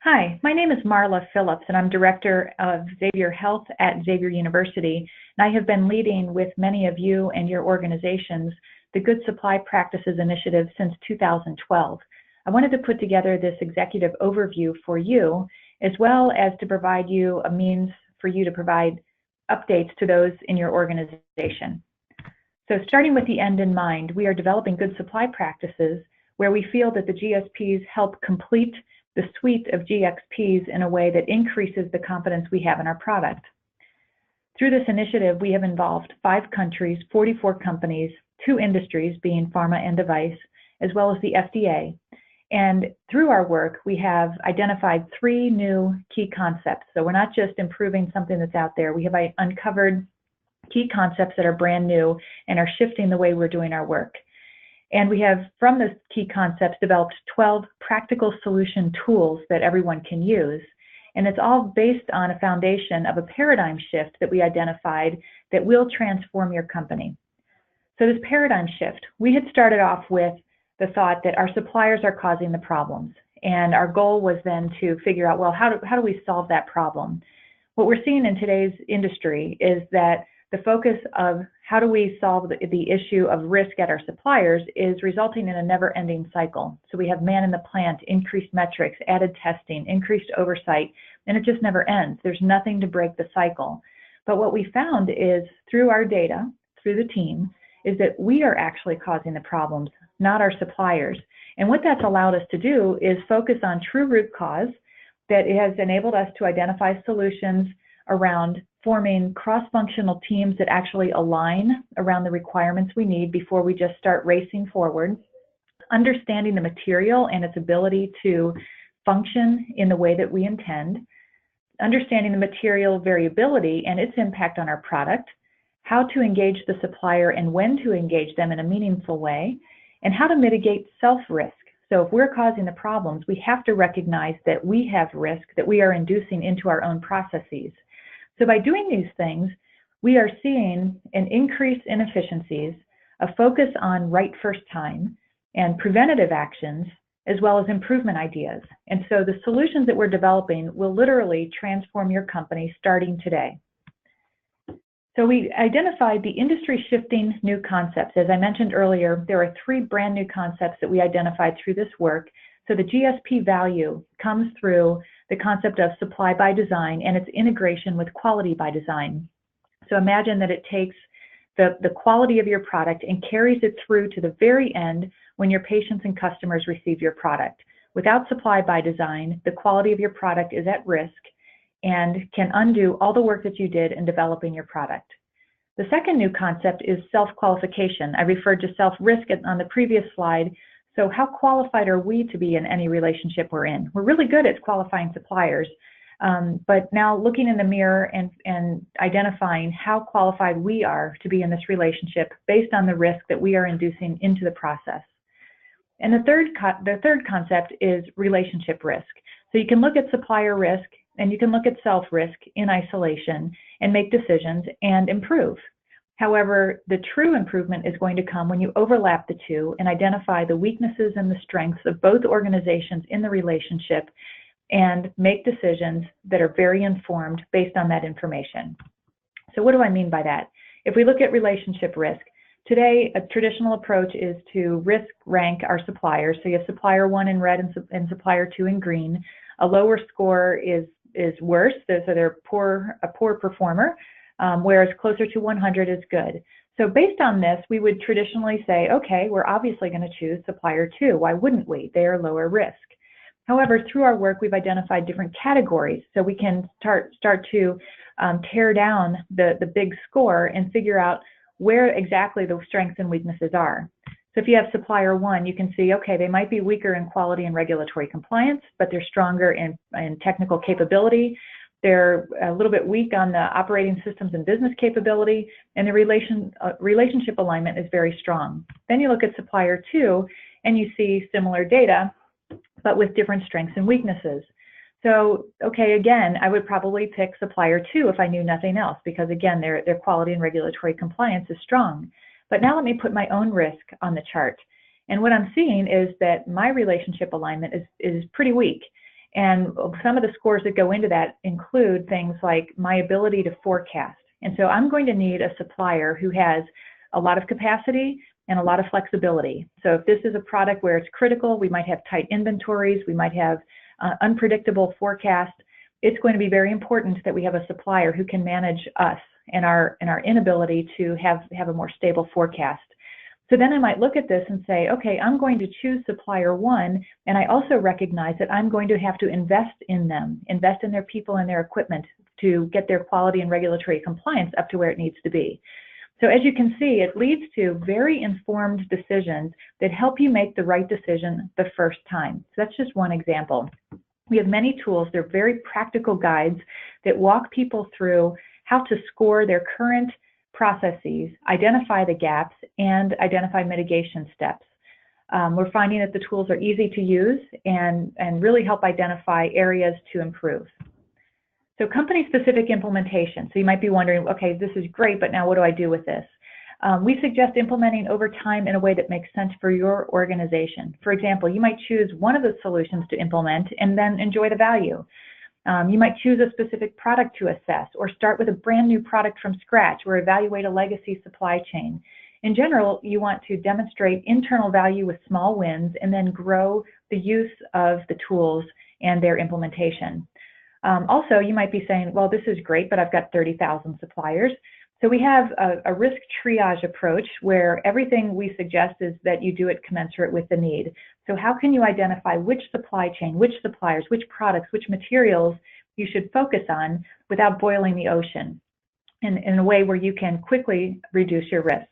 Hi, my name is Marla Phillips, and I'm Director of Xavier Health at Xavier University, and I have been leading with many of you and your organizations the Good Supply Practices Initiative since 2012. I wanted to put together this executive overview for you, as well as to provide you a means for you to provide updates to those in your organization. So starting with the end in mind, we are developing good supply practices where we feel that the GSPs help complete the suite of GXPs in a way that increases the confidence we have in our product. Through this initiative, we have involved 5 countries, 44 companies, 2 industries being pharma and device, as well as the FDA. And through our work, we have identified 3 new key concepts. So we're not just improving something that's out there. We have uncovered key concepts that are brand new and are shifting the way we're doing our work. And we have, from those key concepts, developed 12 practical solution tools that everyone can use. And it's all based on a foundation of a paradigm shift that we identified that will transform your company. So this paradigm shift, we had started off with the thought that our suppliers are causing the problems. And our goal was then to figure out, well, how do we solve that problem? What we're seeing in today's industry is that the focus of how do we solve the issue of risk at our suppliers is resulting in a never-ending cycle. So we have man in the plant, increased metrics, added testing, increased oversight, and it just never ends. There's nothing to break the cycle. But what we found is through our data, through the team, is that we are actually causing the problems, not our suppliers. And what that's allowed us to do is focus on true root cause that has enabled us to identify solutions around forming cross-functional teams that actually align around the requirements we need before we just start racing forward, understanding the material and its ability to function in the way that we intend, understanding the material variability and its impact on our product, how to engage the supplier and when to engage them in a meaningful way, and how to mitigate self-risk. So if we're causing the problems, we have to recognize that we have risk that we are inducing into our own processes. So by doing these things, we are seeing an increase in efficiencies, a focus on right first time, and preventative actions, as well as improvement ideas. And so the solutions that we're developing will literally transform your company starting today. So we identified the industry shifting new concepts. As I mentioned earlier, there are 3 brand new concepts that we identified through this work. So the GSP value comes through the concept of supply by design and its integration with quality by design. So imagine that it takes the quality of your product and carries it through to the very end when your patients and customers receive your product. Without supply by design, the quality of your product is at risk and can undo all the work that you did in developing your product. The second new concept is self-qualification. I referred to self-risk on the previous slide. So how qualified are we to be in any relationship we're in? We're really good at qualifying suppliers, but now looking in the mirror and identifying how qualified we are to be in this relationship based on the risk that we are inducing into the process. And the third concept is relationship risk. So you can look at supplier risk and you can look at self-risk in isolation and make decisions and improve. However, the true improvement is going to come when you overlap the two and identify the weaknesses and the strengths of both organizations in the relationship and make decisions that are very informed based on that information. So what do I mean by that? If we look at relationship risk, today a traditional approach is to risk rank our suppliers. So you have supplier 1 in red and supplier 2 in green. A lower score is worse, so they're a poor performer. Whereas closer to 100 is good. So based on this, we would traditionally say, okay, we're obviously going to choose supplier 2. Why wouldn't we? They are lower risk. However, through our work, we've identified different categories. So we can start to tear down the big score and figure out where exactly the strengths and weaknesses are. So if you have supplier 1, you can see, okay, they might be weaker in quality and regulatory compliance, but they're stronger in technical capability. They're a little bit weak on the operating systems and business capability, and the relationship alignment is very strong. Then you look at supplier 2, and you see similar data, but with different strengths and weaknesses. So, okay, again, I would probably pick supplier 2 if I knew nothing else, because again, their quality and regulatory compliance is strong. But now let me put my own risk on the chart. And what I'm seeing is that my relationship alignment is pretty weak. And some of the scores that go into that include things like my ability to forecast. And so I'm going to need a supplier who has a lot of capacity and a lot of flexibility. So if this is a product where it's critical, we might have tight inventories, we might have unpredictable forecast. It's going to be very important that we have a supplier who can manage us and our inability to have a more stable forecast. So then I might look at this and say, okay, I'm going to choose supplier one, and I also recognize that I'm going to have to invest in them, invest in their people and their equipment to get their quality and regulatory compliance up to where it needs to be. So as you can see, it leads to very informed decisions that help you make the right decision the first time. So that's just one example. We have many tools. They're very practical guides that walk people through how to score their current processes, identify the gaps, and identify mitigation steps. We're finding that the tools are easy to use and really help identify areas to improve. So company-specific implementation. So you might be wondering, okay, this is great, but now what do I do with this? We suggest implementing over time in a way that makes sense for your organization. For example, you might choose one of the solutions to implement and then enjoy the value. You might choose a specific product to assess, or start with a brand new product from scratch, or evaluate a legacy supply chain. In general, you want to demonstrate internal value with small wins and then grow the use of the tools and their implementation. Also, you might be saying, well, this is great, but I've got 30,000 suppliers. So we have a risk triage approach where everything we suggest is that you do it commensurate with the need. So how can you identify which supply chain, which suppliers, which products, which materials you should focus on without boiling the ocean in a way where you can quickly reduce your risk?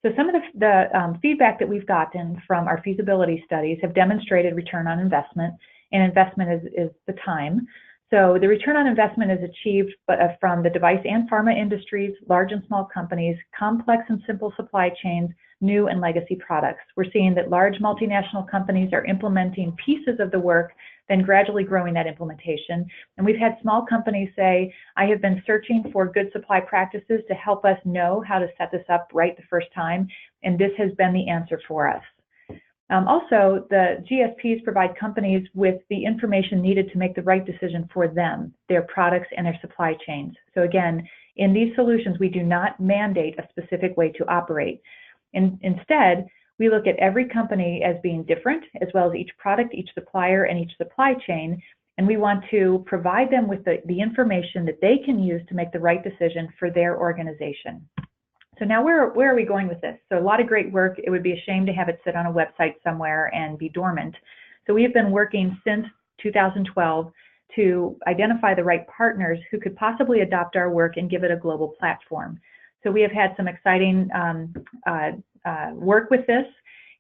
So some of the feedback that we've gotten from our feasibility studies have demonstrated return on investment, and investment is the time. So the return on investment is achieved from the device and pharma industries, large and small companies, complex and simple supply chains, new and legacy products. We're seeing that large multinational companies are implementing pieces of the work, then gradually growing that implementation. And we've had small companies say, I have been searching for good supply practices to help us know how to set this up right the first time, and this has been the answer for us. Also, the GSPs provide companies with the information needed to make the right decision for them, their products, and their supply chains. So again, in these solutions, we do not mandate a specific way to operate. Instead, we look at every company as being different, as well as each product, each supplier, and each supply chain, and we want to provide them with the information that they can use to make the right decision for their organization. So now where are we going with this? So a lot of great work. It would be a shame to have it sit on a website somewhere and be dormant. So we have been working since 2012 to identify the right partners who could possibly adopt our work and give it a global platform. So we have had some exciting work with this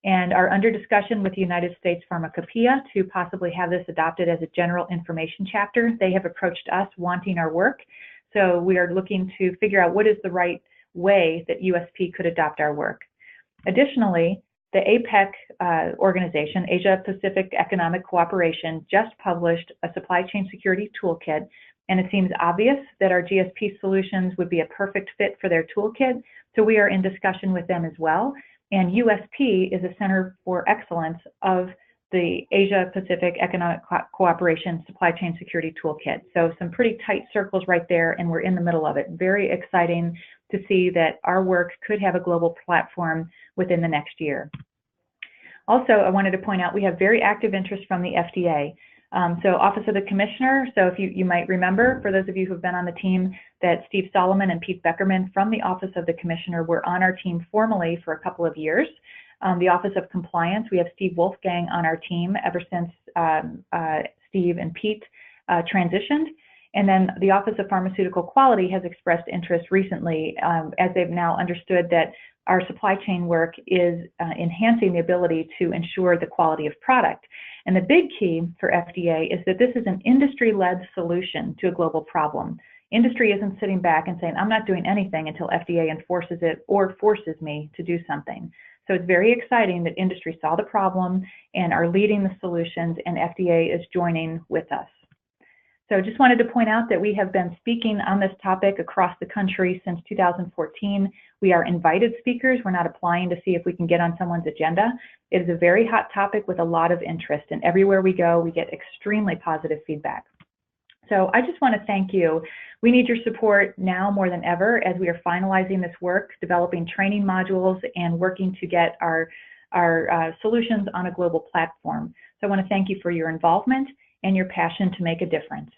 and are under discussion with the United States Pharmacopoeia to possibly have this adopted as a general information chapter. They have approached us wanting our work. So we are looking to figure out what is the right way that USP could adopt our work. Additionally, the APEC organization, Asia Pacific Economic Cooperation, just published a supply chain security toolkit, and it seems obvious that our GSP solutions would be a perfect fit for their toolkit, so we are in discussion with them as well. And USP is a Center for Excellence of the Asia Pacific Economic Cooperation Supply Chain Security Toolkit. So some pretty tight circles right there, and we're in the middle of it. Very exciting to see that our work could have a global platform within the next year. Also, I wanted to point out we have very active interest from the FDA. So Office of the Commissioner, so if you might remember, for those of you who have been on the team, that Steve Solomon and Pete Beckerman from the Office of the Commissioner were on our team formally for a couple of years. The Office of Compliance, we have Steve Wolfgang on our team ever since Steve and Pete transitioned. And then the Office of Pharmaceutical Quality has expressed interest recently as they've now understood that our supply chain work is enhancing the ability to ensure the quality of product. And the big key for FDA is that this is an industry-led solution to a global problem. Industry isn't sitting back and saying, I'm not doing anything until FDA enforces it or forces me to do something. So it's very exciting that industry saw the problem and are leading the solutions, and FDA is joining with us. So just wanted to point out that we have been speaking on this topic across the country since 2014. We are invited speakers. We're not applying to see if we can get on someone's agenda. It is a very hot topic with a lot of interest, and everywhere we go, we get extremely positive feedback. So I just want to thank you. We need your support now more than ever as we are finalizing this work, developing training modules, and working to get our solutions on a global platform. So I want to thank you for your involvement and your passion to make a difference.